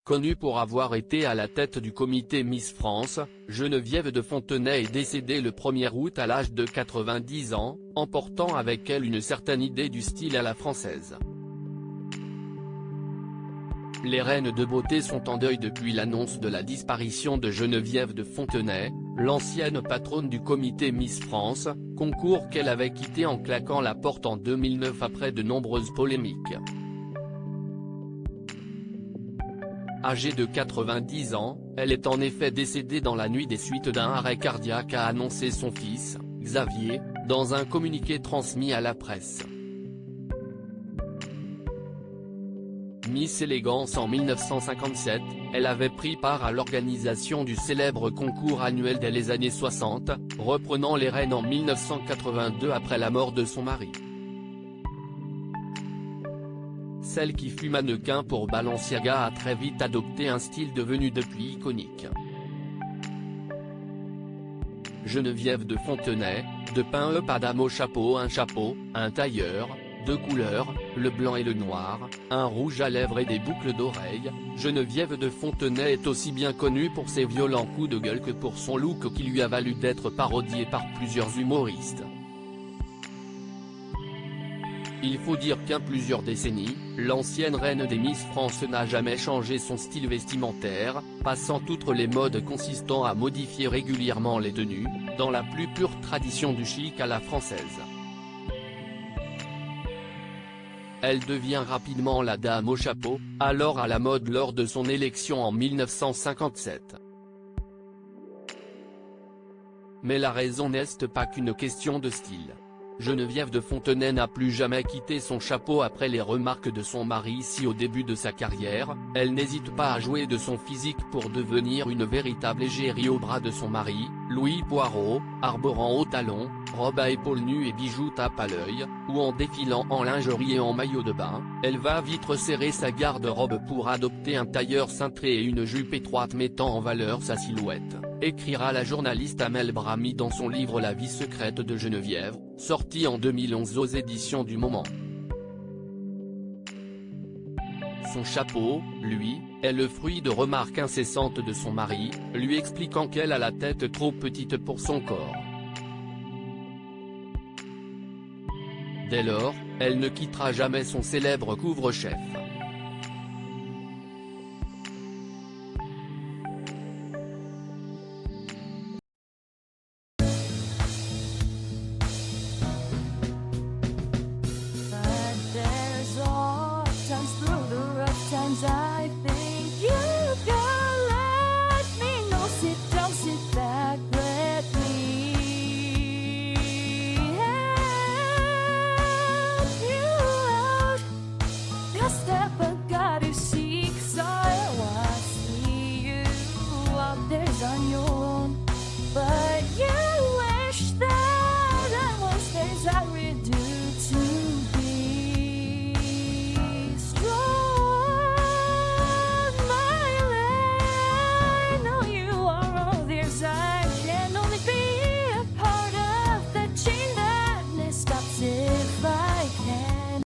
Connue pour avoir été à la tête du comité Miss France, Geneviève de Fontenay est décédée le 1er août à l'âge de 90 ans, emportant avec elle une certaine idée du style à la française. Les reines de beauté sont en deuil depuis l'annonce de la disparition de Geneviève de Fontenay, l'ancienne patronne du comité Miss France, concours qu'elle avait quitté en claquant la porte en 2009 après de nombreuses polémiques. Âgée de 90 ans, elle est en effet décédée dans la nuit des suites d'un arrêt cardiaque, a annoncé son fils, Xavier, dans un communiqué transmis à la presse. Miss Élégance en 1957, elle avait pris part à l'organisation du célèbre concours annuel dès les années 60, reprenant les rênes en 1982 après la mort de son mari. Celle qui fut mannequin pour Balenciaga a très vite adopté un style devenu depuis iconique. Geneviève de Fontenay, de pin-up à dame au chapeau, un tailleur, deux couleurs, le blanc et le noir, un rouge à lèvres et des boucles d'oreilles, Geneviève de Fontenay est aussi bien connue pour ses violents coups de gueule que pour son look qui lui a valu d'être parodiée par plusieurs humoristes. Il faut dire qu'en plusieurs décennies, l'ancienne reine des Miss France n'a jamais changé son style vestimentaire, passant outre les modes consistant à modifier régulièrement les tenues, dans la plus pure tradition du chic à la française. Elle devient rapidement la dame au chapeau, alors à la mode lors de son élection en 1957. Mais la raison n'est pas qu'une question de style. Geneviève de Fontenay n'a plus jamais quitté son chapeau après les remarques de son mari. Si au début de sa carrière, elle n'hésite pas à jouer de son physique pour devenir une véritable égérie au bras de son mari, Louis Poirot, arborant hauts talons, robe à épaules nues et bijoux tape à l'œil, ou en défilant en lingerie et en maillot de bain, elle va vite resserrer sa garde-robe pour adopter un tailleur cintré et une jupe étroite mettant en valeur sa silhouette, écrira la journaliste Amel Brami dans son livre La vie secrète de Geneviève, sorti en 2011 aux éditions du Moment. Son chapeau, lui, est le fruit de remarques incessantes de son mari, lui expliquant qu'elle a la tête trop petite pour son corps. Dès lors, elle ne quittera jamais son célèbre couvre-chef.